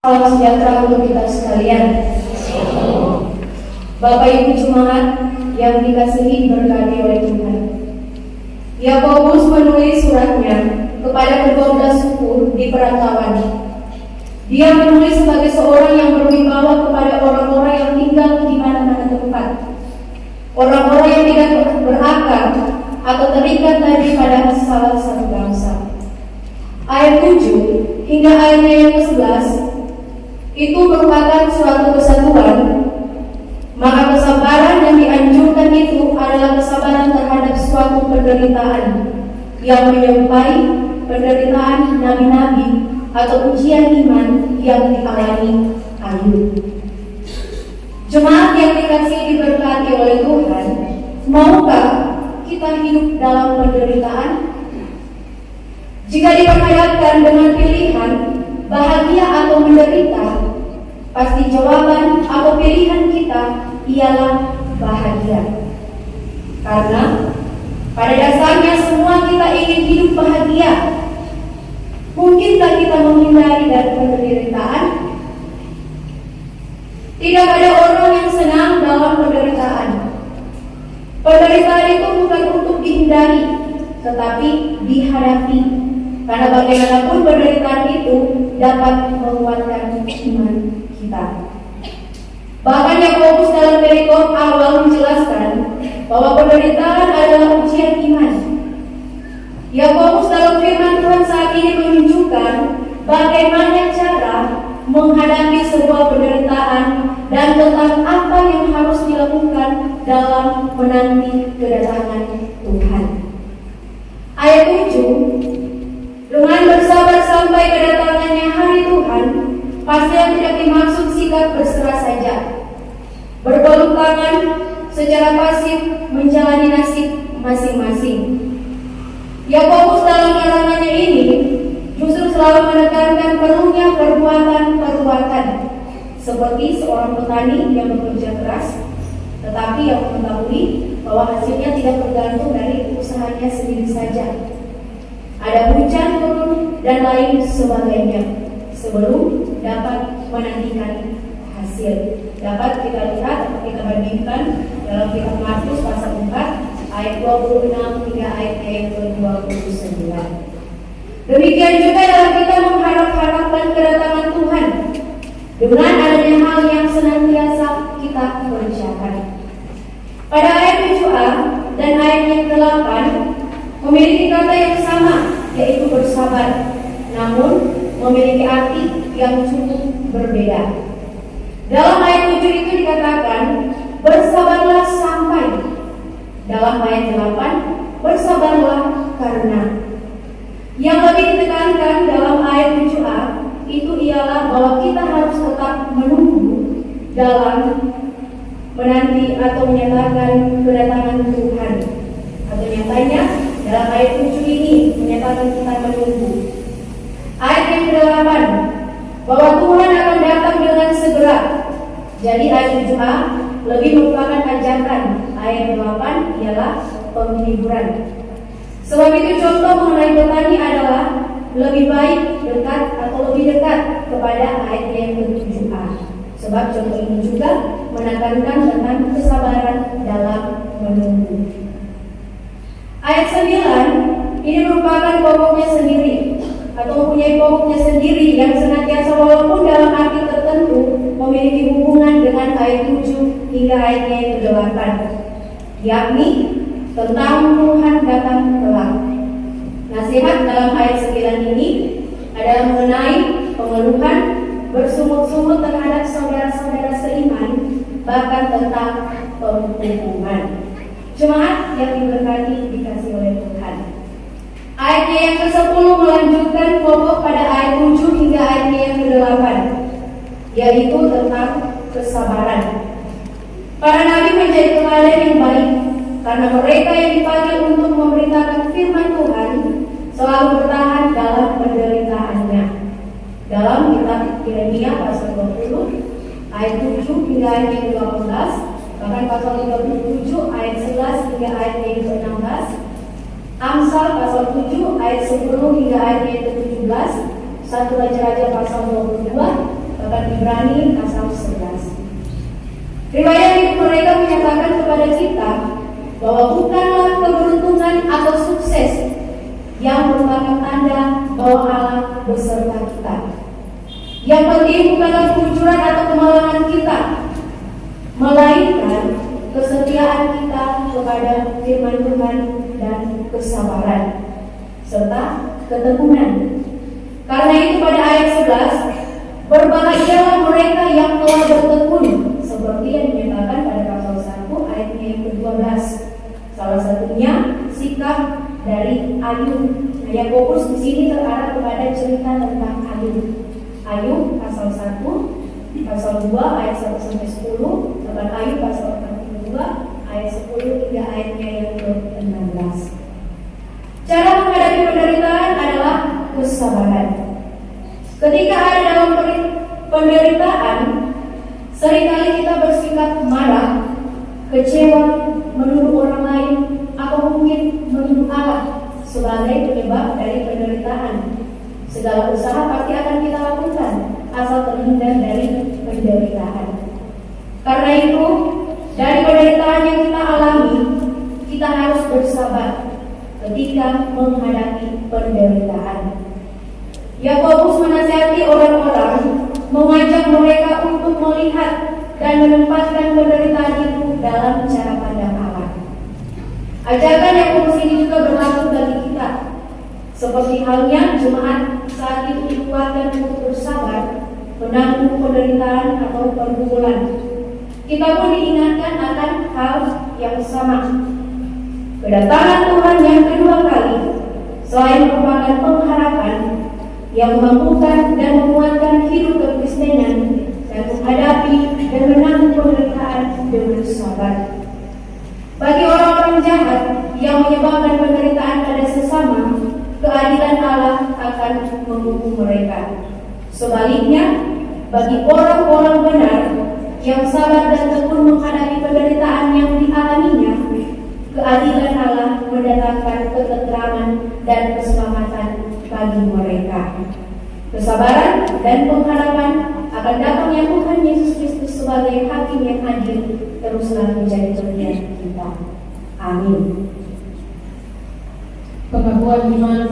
Salam sejahtera untuk kita sekalian. Bapak Ibu Jemaat yang dikasihi berkati oleh Tuhan, Yakobus menulis suratnya kepada kedua suku di perantauan. Dia menulis sebagai seorang yang berwibawa kepada orang-orang yang tinggal di mana-mana tempat, orang-orang yang tidak berakar atau terikat tadi pada salah satu bangsa. Ayat 7 hingga ayatnya yang ke-11 itu merupakan suatu kesatuan. Maka kesabaran yang dianjurkan itu adalah kesabaran terhadap suatu penderitaan yang menyerupai penderitaan nabi-nabi atau ujian iman yang dialami Ayub. Jemaat yang dikasihi diberkati oleh Tuhan, maukah kita hidup dalam penderitaan? Jika diperhadapkan dengan pilihan bahagia atau menderita, pasti jawaban atau pilihan kita ialah bahagia. Karena pada dasarnya semua kita ingin hidup bahagia. Mungkinkah kita menghindari dari penderitaan? Tidak ada orang yang senang dalam penderitaan. Penderitaan itu bukan untuk dihindari, tetapi dihadapi. Karena bagaimanapun penderitaan itu dapat menguatkan iman kita. Bahkan Yakobus dalam perikop awal menjelaskan bahwa penderitaan adalah ujian iman. Yakobus dalam firman Tuhan saat ini menunjukkan bagaimana cara menghadapi sebuah penderitaan dan tentang apa yang harus dilakukan dalam menanti kedatangan Tuhan. Ayat 7, dengan bersabar sampai kedatangannya hari Tuhan, pasti yang tidak dimaksud sikap berserah saja, berpeluk tangan secara pasif menjalani nasib masing-masing. Yakobus dalam larangannya ini justru selalu menekankan perlunya perbuatan, seperti seorang petani yang bekerja keras, tetapi yang mengetahui bahwa hasilnya tidak bergantung dari usahanya sendiri saja. Ada hujan turun dan lain sebagainya sebelum dapat menantikan hasil. Dapat kita lihat atau kita bandingkan dalam kitab Markus pasal 4 ayat 26 hingga ayat yang ke-29. Demikian juga dalam kita mengharap-harapkan kedatangan Tuhan dengan adanya hal yang senantiasa kita kerjakan. Pada ayat 7a dan ayat yang ke-8 memiliki kata yang sama, yaitu bersabar, namun memiliki arti yang cukup berbeda. Dalam ayat 7 itu dikatakan bersabarlah sampai. Dalam ayat 8 bersabarlah karena. Yang lebih ditekankan dalam ayat 7a itu ialah bahwa kita harus tetap menunggu dalam menanti atau menyatakan kedatangan Tuhan. Atau nyatanya dalam ayat 7 ini menyatakan kita menunggu. Ayat yang ke-8 bahwa Tuhan akan datang dengan segera. Jadi ayat 7a lebih merupakan ajakan. Ayat 8 ialah penghiburan. Sebab itu contoh mengenai petani adalah lebih baik dekat atau lebih dekat kepada ayat yang ke-7a. Sebab contoh ini juga menekankan tentang kesabaran dalam menunggu. Ayat 9 ini merupakan pokoknya sendiri atau mempunyai pokoknya sendiri yang senantiasa walaupun dalam arti tertentu memiliki hubungan dengan ayat 7 hingga ayatnya yang ke-8, yakni tentang Tuhan datang kelak. Nasihat dalam ayat 9 ini adalah mengenai pengeluhan bersungut-sungut terhadap saudara-saudara seiman, bahkan tentang penghukuman. Jemaat yang diberkati dikasih oleh Tuhan. Ayatnya yang ke-10 melanjutkan pokok pada ayat 7 hingga ayatnya yang ke-8, yaitu tentang kesabaran. Para nabi menjadi teladan yang baik karena mereka yang dipanggil untuk memberitakan firman Tuhan selalu bertahan dalam penderitaannya. Dalam kitab Yeremia pasal 20 ayat 7 hingga ayat yang ke-18, bahkan pasal 37 ayat 11 hingga ayat yang ke-16, Amsal pasal 7 ayat 10 hingga ayat yang ke-17, 1 Raja-Raja pasal 22, Bahkan Ibrani pasal 11. Riwayat hidup mereka menyatakan kepada kita bahwa bukanlah keberuntungan atau sukses yang merupakan tanda bahwa Allah beserta kita. Yang penting bukanlah kejujuran atau kemalangan kita, melainkan kesetiaan kita kepada firman Tuhan dan kesabaran serta ketekunan. Karena itu pada ayat 11, berbahagialah mereka yang telah bertekun, seperti yang dinyatakan pada pasal 1 ayatnya yang ke-12. Salah satunya sikap dari Ayub. Yakobus di sini terarah kepada cerita tentang Ayub. Ayub pasal 1, pasal 2 ayat 1 sampai 10, bahkan Ayub pasal 42 ayat 10 hingga ayatnya yang ke-16. Cara menghadapi penderitaan adalah kesabaran. Ketika ada dalam penderitaan, seringkali kita bersikap marah, kecewa, menuduh orang lain, atau mungkin menuduh Allah sebagai penyebab dari penderitaan. Segala usaha pasti akan kita lakukan asal terhindar dari penderitaan. Karena itu, dari penderitaan yang kita alami, kita harus bersabar ketika menghadapi penderitaan. Yakobus menasihati orang-orang, mengajak mereka untuk melihat dan menempatkan penderitaan itu dalam cara pandang Allah. Ajakan Yakobus ini juga berlaku bagi kita. Seperti halnya jemaat saat itu dikuatkan untuk bersabar menanggung penderitaan atau pergumulan. Kita pun diingatkan akan hal yang sama. Kedatangan Tuhan yang kedua kali selain merupakan pengharapan yang memampukan dan menguatkan hidup kekristenan dan menghadapi dan menanggung penderitaan dengan sabar. Bagi orang-orang jahat yang menyebabkan penderitaan pada sesama, keadilan Allah akan menghukum mereka. Sebaliknya, bagi orang-orang benar yang sabar dan tekun menghadapi penderitaan yang dialaminya, keadilan Allah mendatangkan ketentraman dan keselamatan bagi mereka. Kesabaran dan pengharapan akan datangnya Tuhan Yesus Kristus sebagai Hakim yang adil teruslah menjadi bagian kita. Amin. Pengakuan iman.